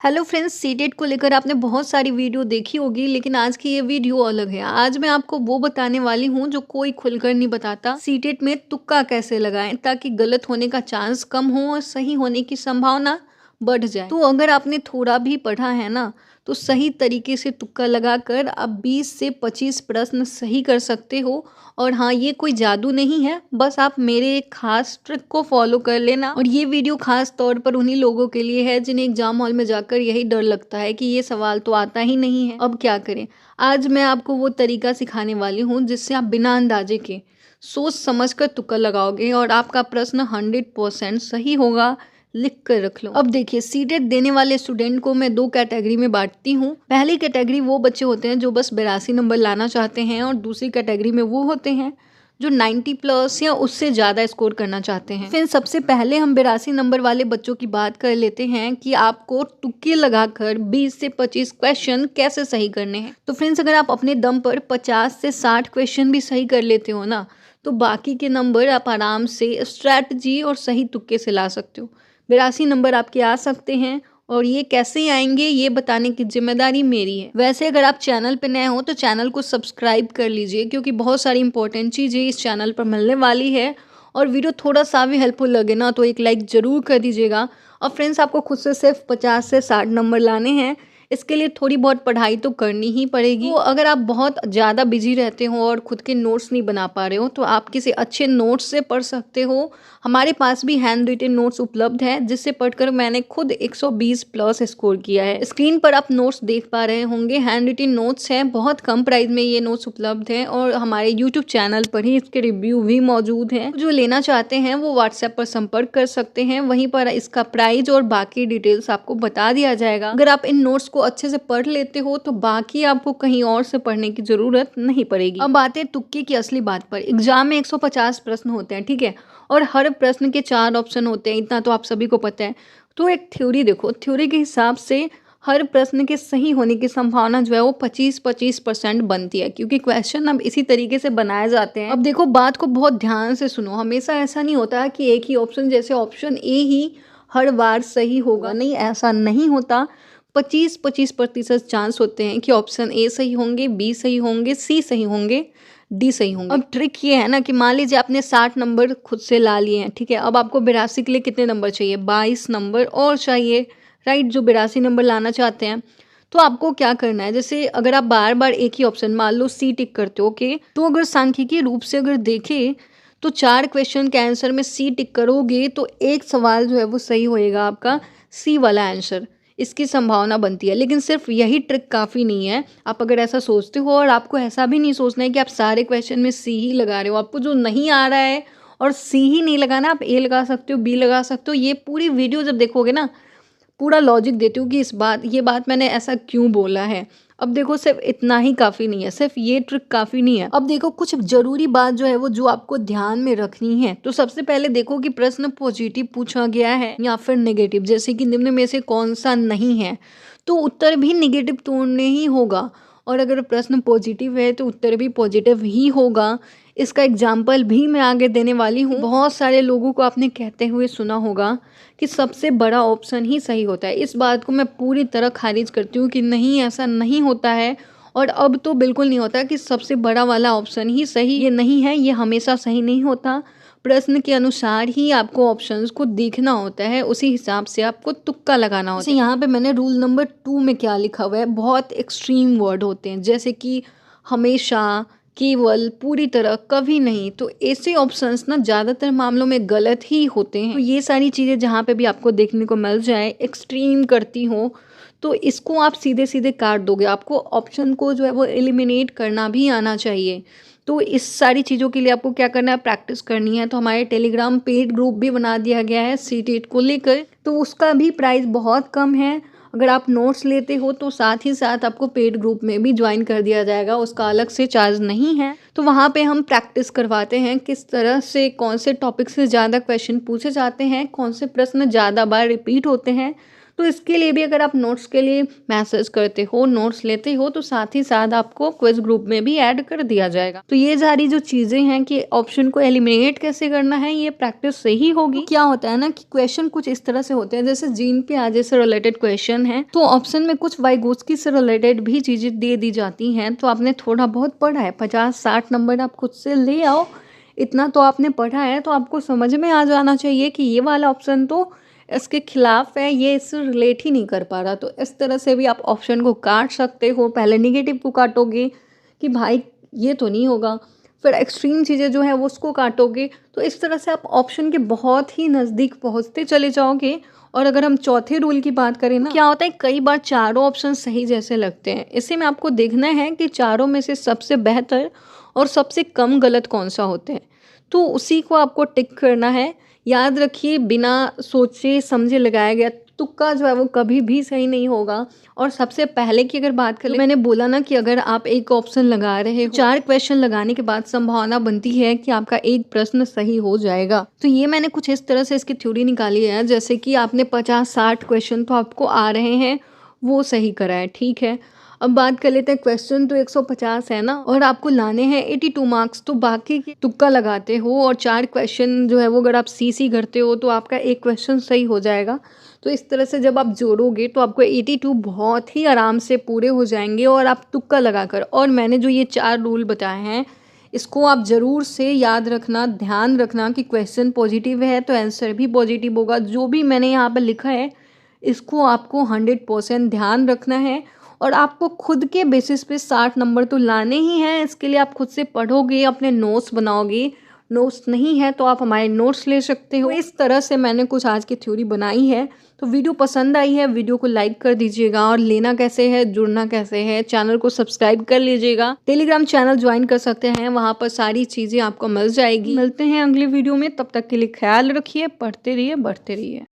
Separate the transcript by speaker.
Speaker 1: Hello friends, CTET को लेकर आपने बहुत सारी वीडियो देखी होगी, लेकिन आज की ये वीडियो अलग है। आज मैं आपको वो बताने वाली हूँ जो कोई खुलकर नहीं बताता। सीटेट में तुक्का कैसे लगाएं ताकि गलत होने का चांस कम हो और सही होने की संभावना बढ़ जाए। तो अगर आपने थोड़ा भी पढ़ा है ना, तो सही तरीके से तुक्का लगाकर आप 20 से 25 प्रश्न सही कर सकते हो। और हाँ, ये कोई जादू नहीं है, बस आप मेरे एक खास ट्रिक को फॉलो कर लेना। और ये वीडियो खास तौर पर उन्हीं लोगों के लिए है जिन्हें एग्जाम हॉल में जाकर यही डर लगता है कि ये सवाल तो आता ही नहीं है, अब क्या करें। आज मैं आपको वो तरीका सिखाने वाली हूँ जिससे आप बिना अंदाजे के सोच समझ कर तुक्का लगाओगे और आपका प्रश्न 100% सही होगा। लिख कर रख लो। अब देखिए, सीटेट देने वाले स्टूडेंट को मैं दो कैटेगरी में बांटती हूँ। पहली कैटेगरी वो बच्चे होते हैं जो बस 82 नंबर लाना चाहते हैं, और दूसरी कैटेगरी में वो होते हैं जो 90 प्लस या उससे ज़्यादा स्कोर करना चाहते हैं। फिर सबसे पहले हम 82 नंबर वाले बच्चों की बात कर लेते हैं कि आपको तुक्के लगाकर 20 से 25 क्वेश्चन कैसे सही करने हैं। तो फ्रेंड्स, अगर आप अपने दम पर 50 से 60 क्वेश्चन भी सही कर लेते हो ना, तो बाकी के नंबर आप आराम से स्ट्रैटेजी और सही तुक्के से ला सकते हो। 82 नंबर आपके आ सकते हैं, और ये कैसे आएंगे ये बताने की जिम्मेदारी मेरी है। वैसे अगर आप चैनल पे नए हो तो चैनल को सब्सक्राइब कर लीजिए, क्योंकि बहुत सारी इंपॉर्टेंट चीज़ें इस चैनल पर मिलने वाली है। और वीडियो थोड़ा सा भी हेल्पफुल लगे ना, तो एक लाइक ज़रूर कर दीजिएगा। और फ्रेंड्स, आपको खुद से सिर्फ 50 से 60 नंबर लाने हैं। इसके लिए थोड़ी बहुत पढ़ाई तो करनी ही पड़ेगी। तो अगर आप बहुत ज़्यादा बिजी रहते हो और खुद के नोट्स नहीं बना पा रहे हो, तो आप किसी अच्छे नोट्स से पढ़ सकते हो। हमारे पास भी हैंड रिटन नोट्स उपलब्ध है, जिससे पढ़कर मैंने खुद 120 प्लस स्कोर किया है। स्क्रीन पर आप नोट्स देख पा रहे होंगे, हैंड रिटन नोट्स हैं। बहुत कम प्राइस में ये नोट्स उपलब्ध हैं, और हमारे यूट्यूब चैनल पर ही इसके रिव्यू भी मौजूद हैं। जो लेना चाहते हैं वो व्हाट्सएप पर संपर्क कर सकते हैं, वहीं पर इसका प्राइस और बाकी डिटेल्स आपको बता दिया जाएगा। अगर आप इन नोट्स को अच्छे से पढ़ लेते हो तो बाकी आपको कहीं और से पढ़ने की जरूरत नहीं पड़ेगी। अब बात है तुक्के की असली बात पर। एग्जाम में 150 प्रश्न होते हैं, ठीक है, और हर प्रश्न के 4 ऑप्शन होते हैं, इतना तो आप सभी को पता है। तो एक थ्योरी देखो, थ्योरी के हिसाब से हर प्रश्न के सही होने की संभावना जो है वो 25% बनती है, क्योंकि क्वेश्चन अब इसी तरीके से बनाए जाते हैं। अब देखो, बात को बहुत ध्यान से सुनो। हमेशा ऐसा नहीं होता कि एक ही ऑप्शन, जैसे ऑप्शन ए ही हर बार सही होगा, नहीं, ऐसा नहीं होता। 25% चांस होते हैं कि ऑप्शन ए सही होंगे, बी सही होंगे, सी सही होंगे, डी सही होंगे। अब ट्रिक ये है ना कि मान लीजिए आपने 60 नंबर खुद से ला लिए हैं, ठीक है। अब आपको 82 के लिए कितने नंबर चाहिए? 22 नंबर और चाहिए, राइट, जो 82 नंबर लाना चाहते हैं। तो आपको क्या करना है, जैसे अगर आप बार बार एक ही ऑप्शन, मान लो सी टिक करते हो, ओके, तो अगर सांख्यिकीय रूप से अगर देखें तो 4 क्वेश्चन के आंसर में सी टिक करोगे तो एक सवाल जो है वो सही होएगा आपका, सी वाला आंसर। इसकी संभावना बनती है। लेकिन सिर्फ यही ट्रिक काफ़ी नहीं है। आप अगर ऐसा सोचते हो, और आपको ऐसा भी नहीं सोचना है कि आप सारे क्वेश्चन में सी ही लगा रहे हो। आपको जो नहीं आ रहा है और सी ही नहीं लगाना, आप ए लगा सकते हो, बी लगा सकते हो। ये पूरी वीडियो जब देखोगे ना, पूरा लॉजिक देती हूँ कि ये बात मैंने ऐसा क्यों बोला है। अब देखो, सिर्फ इतना ही काफ़ी नहीं है, सिर्फ ये ट्रिक काफ़ी नहीं है। अब देखो, कुछ ज़रूरी बात जो है वो जो आपको ध्यान में रखनी है। तो सबसे पहले देखो कि प्रश्न पॉजिटिव पूछा गया है या फिर नेगेटिव, जैसे कि निम्न में से कौन सा नहीं है, तो उत्तर भी नेगेटिव टोन में ही होगा। और अगर प्रश्न पॉजिटिव है तो उत्तर भी पॉजिटिव ही होगा। इसका एग्जाम्पल भी मैं आगे देने वाली हूँ। बहुत सारे लोगों को आपने कहते हुए सुना होगा कि सबसे बड़ा ऑप्शन ही सही होता है। इस बात को मैं पूरी तरह खारिज करती हूँ कि नहीं, ऐसा नहीं होता है। और अब तो बिल्कुल नहीं होता कि सबसे बड़ा वाला ऑप्शन ही सही, ये नहीं है, ये हमेशा सही नहीं होता। प्रश्न के अनुसार ही आपको ऑप्शंस को देखना होता है, उसी हिसाब से आपको तुक्का लगाना होता है। यहाँ पे मैंने रूल नंबर 2 में क्या लिखा हुआ है, बहुत एक्सट्रीम वर्ड होते हैं, जैसे कि हमेशा, केवल, पूरी तरह, कभी नहीं। तो ऐसे ऑप्शंस ना ज़्यादातर मामलों में गलत ही होते हैं। तो ये सारी चीज़ें जहाँ पे भी आपको देखने को मिल जाए एक्सट्रीम करती हो, तो इसको आप सीधे सीधे काट दोगे। आपको ऑप्शन को जो है वो एलिमिनेट करना भी आना चाहिए। तो इस सारी चीज़ों के लिए आपको क्या करना है, प्रैक्टिस करनी है। तो हमारे टेलीग्राम पेड ग्रुप भी बना दिया गया है सीटेट को लेकर, तो उसका भी प्राइस बहुत कम है। अगर आप नोट्स लेते हो तो साथ ही साथ आपको पेड ग्रुप में भी ज्वाइन कर दिया जाएगा, उसका अलग से चार्ज नहीं है। तो वहाँ पे हम प्रैक्टिस करवाते हैं किस तरह से, कौन से टॉपिक से ज़्यादा क्वेश्चन पूछे जाते हैं, कौन से प्रश्न ज़्यादा बार रिपीट होते हैं। तो इसके लिए भी अगर आप नोट्स के लिए मैसेज करते हो, नोट्स लेते हो, तो साथ ही साथ आपको क्विज ग्रुप में भी ऐड कर दिया जाएगा। तो ये सारी जो चीजें हैं कि ऑप्शन को एलिमिनेट कैसे करना है, ये प्रैक्टिस से ही होगी। क्या होता है ना कि क्वेश्चन कुछ इस तरह से होते हैं, जैसे जीन पे आज से रिलेटेड क्वेश्चन है तो ऑप्शन में कुछ वाइगोत्स्की से रिलेटेड भी चीजें दे दी जाती हैं। तो आपने थोड़ा बहुत पढ़ा है, 50-60 नंबर आप खुद से ले आओ, इतना तो आपने पढ़ा है, तो आपको समझ में आ जाना चाहिए कि ये वाला ऑप्शन तो इसके खिलाफ है, ये इससे रिलेट ही नहीं कर पा रहा। तो इस तरह से भी आप ऑप्शन को काट सकते हो। पहले निगेटिव को काटोगे कि भाई ये तो नहीं होगा, फिर एक्सट्रीम चीज़ें जो है वो उसको काटोगे। तो इस तरह से आप ऑप्शन के बहुत ही नज़दीक पहुंचते चले जाओगे। और अगर हम चौथे रूल की बात करें ना, क्या होता है कई बार चारों ऑप्शन सही जैसे लगते हैं। इसे में आपको देखना है कि चारों में से सबसे बेहतर और सबसे कम गलत कौन सा होते हैं, तो उसी को आपको टिक करना है। याद रखिए, बिना सोचे समझे लगाया गया तुक्का जो है वो कभी भी सही नहीं होगा। और सबसे पहले की अगर बात करें, तो मैंने बोला ना कि अगर आप एक ऑप्शन लगा रहे हो, 4 क्वेश्चन लगाने के बाद संभावना बनती है कि आपका एक प्रश्न सही हो जाएगा। तो ये मैंने कुछ इस तरह से इसकी थ्योरी निकाली है, जैसे कि आपने 50-60 क्वेश्चन तो आपको आ रहे हैं, वो सही करा है, ठीक है। अब बात कर लेते हैं, क्वेश्चन तो 150 है ना, और आपको लाने हैं 82 मार्क्स, तो बाकी के तुक्का लगाते हो और 4 क्वेश्चन जो है वो अगर आप सी करते हो तो आपका एक क्वेश्चन सही हो जाएगा। तो इस तरह से जब आप जोड़ोगे तो आपको 82 बहुत ही आराम से पूरे हो जाएंगे, और आप तुक्का लगाकर। और मैंने जो ये 4 रूल बताए हैं, इसको आप ज़रूर से याद रखना, ध्यान रखना कि क्वेश्चन पॉजिटिव है तो आंसर भी पॉजिटिव होगा। जो भी मैंने यहाँ पर लिखा है इसको आपको 100% ध्यान रखना है, और आपको खुद के बेसिस पे 60 नंबर तो लाने ही हैं। इसके लिए आप खुद से पढ़ोगे, अपने नोट्स बनाओगे। नोट्स नहीं है तो आप हमारे नोट्स ले सकते हो। इस तरह से मैंने कुछ आज की थ्योरी बनाई है। तो वीडियो पसंद आई है, वीडियो को लाइक कर दीजिएगा। और लेना कैसे है, जुड़ना कैसे है, चैनल को सब्सक्राइब कर लीजिएगा। टेलीग्राम चैनल ज्वाइन कर सकते हैं, वहाँ पर सारी चीज़ें आपको मिल जाएगी। मिलते हैं अगले वीडियो में, तब तक के लिए ख्याल रखिए, पढ़ते रहिए, बढ़ते रहिए।